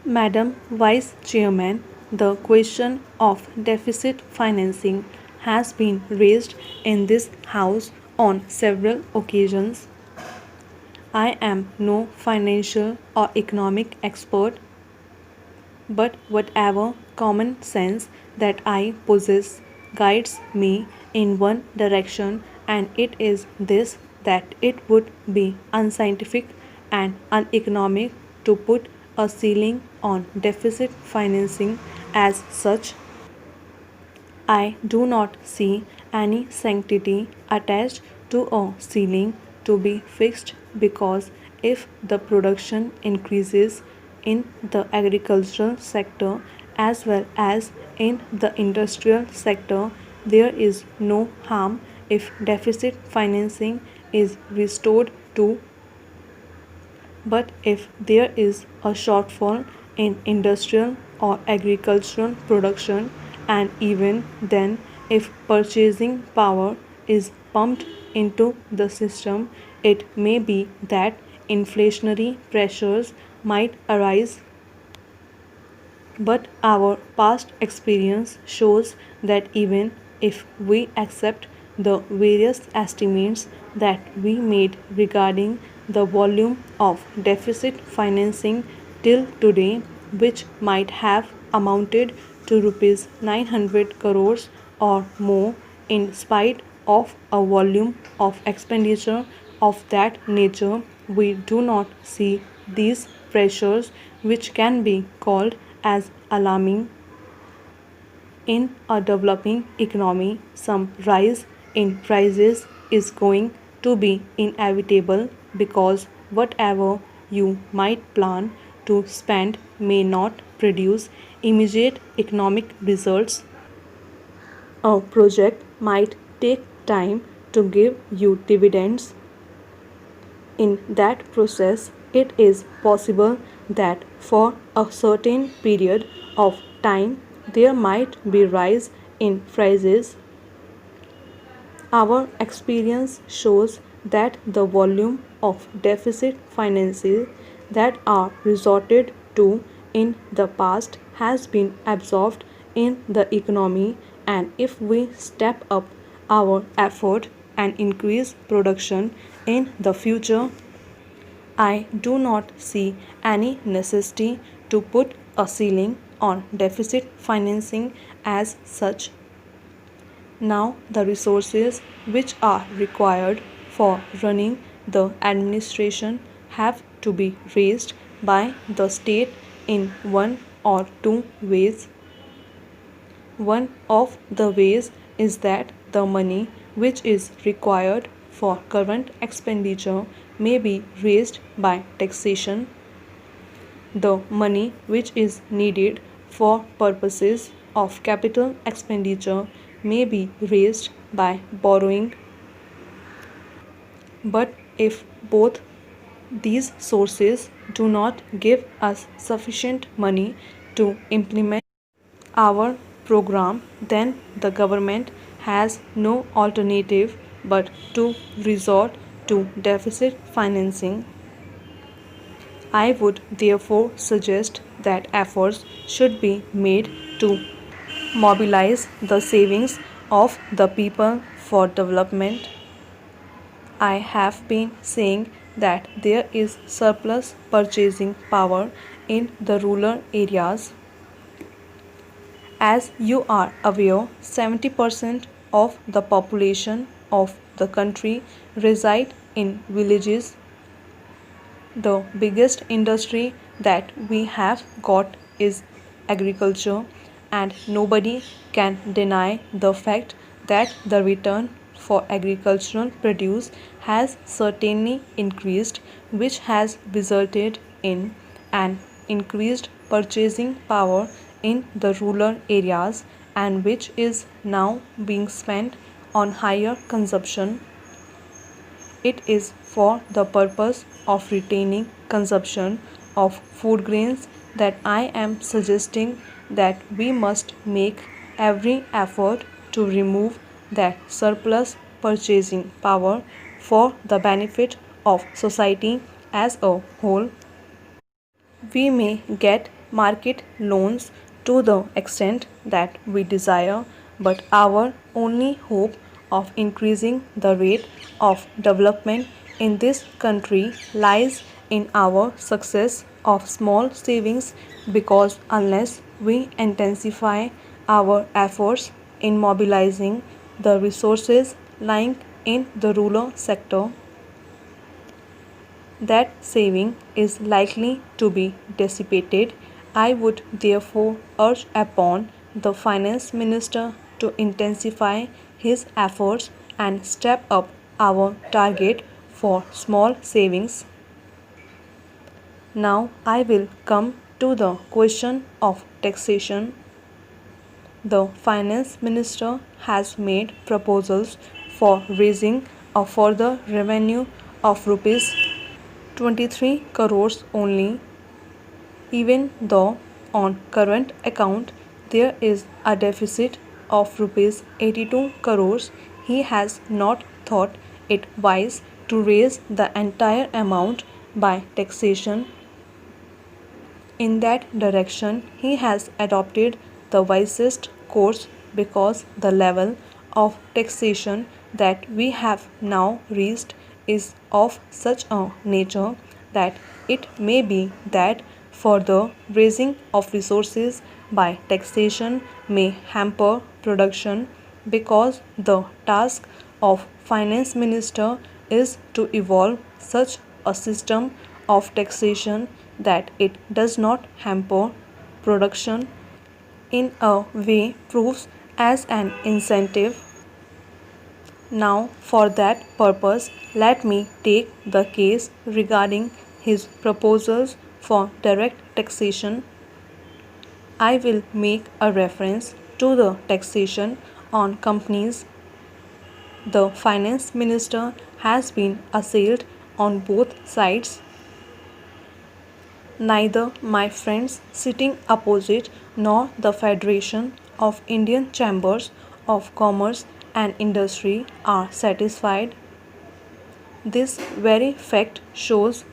Madam Vice Chairman, the question of deficit financing has been raised in this House on several occasions. I am no financial or economic expert, but whatever common sense that I possess guides me in one direction, and it is this that it would be unscientific and uneconomic to put a ceiling on deficit financing as such. I do not see any sanctity attached to a ceiling to be fixed because if the production increases in the agricultural sector as well as in the industrial sector, there is no harm if deficit financing is restored to, but if there is a shortfall in industrial or agricultural production, and even then, if purchasing power is pumped into the system, it may be that inflationary pressures might arise, but our past experience shows that even if we accept the various estimates that we made regarding the volume of deficit financing till today, which might have amounted to rupees 900 crores or more, in spite of a volume of expenditure of that nature, we do not see these pressures, which can be called as alarming. In a developing economy, some rise in prices is going to be inevitable because whatever you might plan to spend may not produce immediate economic results. A project might take time to give you dividends. In that process, it is possible that for a certain period of time there might be rise in prices. Our experience shows that the volume of deficit financing that are resorted to in the past has been absorbed in the economy, and if we step up our effort and increase production in the future, I do not see any necessity to put a ceiling on deficit financing as such. Now, the resources which are required for running the administration have to be raised by the state in one or two ways. One of the ways is that the money which is required for current expenditure may be raised by taxation. The money which is needed for purposes of capital expenditure may be raised by borrowing. But if both these sources do not give us sufficient money to implement our program, then the government has no alternative but to resort to deficit financing. I would therefore suggest that efforts should be made to mobilize the savings of the people for development. I have been saying that there is surplus purchasing power in the rural areas. As you are aware, 70% of the population of the country reside in villages. The biggest industry that we have got is agriculture, and nobody can deny the fact that the return for agricultural produce has certainly increased, which has resulted in an increased purchasing power in the rural areas, and which is now being spent on higher consumption. It is for the purpose of retaining consumption of food grains that I am suggesting that we must make every effort to remove that surplus purchasing power for the benefit of society as a whole. We may get market loans to the extent that we desire, but our only hope of increasing the rate of development in this country lies in our success of small savings, because unless we intensify our efforts in mobilizing the resources lying in the rural sector, that saving is likely to be dissipated. I would therefore urge upon the Finance Minister to intensify his efforts and step up our target for small savings. Now I will come to the question of taxation. The Finance Minister has made proposals for raising a further revenue of rupees 23 crores only, even though on current account there is a deficit of rupees 82 crores. He has not thought it wise to raise the entire amount by taxation. In that direction, he has adopted the wisest course, because the level of taxation that we have now reached is of such a nature that it may be that further raising of resources by taxation may hamper production, because the task of finance minister is to evolve such a system of taxation that it does not hamper production, in a way proves as an incentive. Now, for that purpose, let me take the case regarding his proposals for direct taxation. I will make a reference to the taxation on companies. The finance minister has been assailed on both sides. Neither my friends sitting opposite nor the Federation of Indian Chambers of Commerce and Industry are satisfied. This very fact shows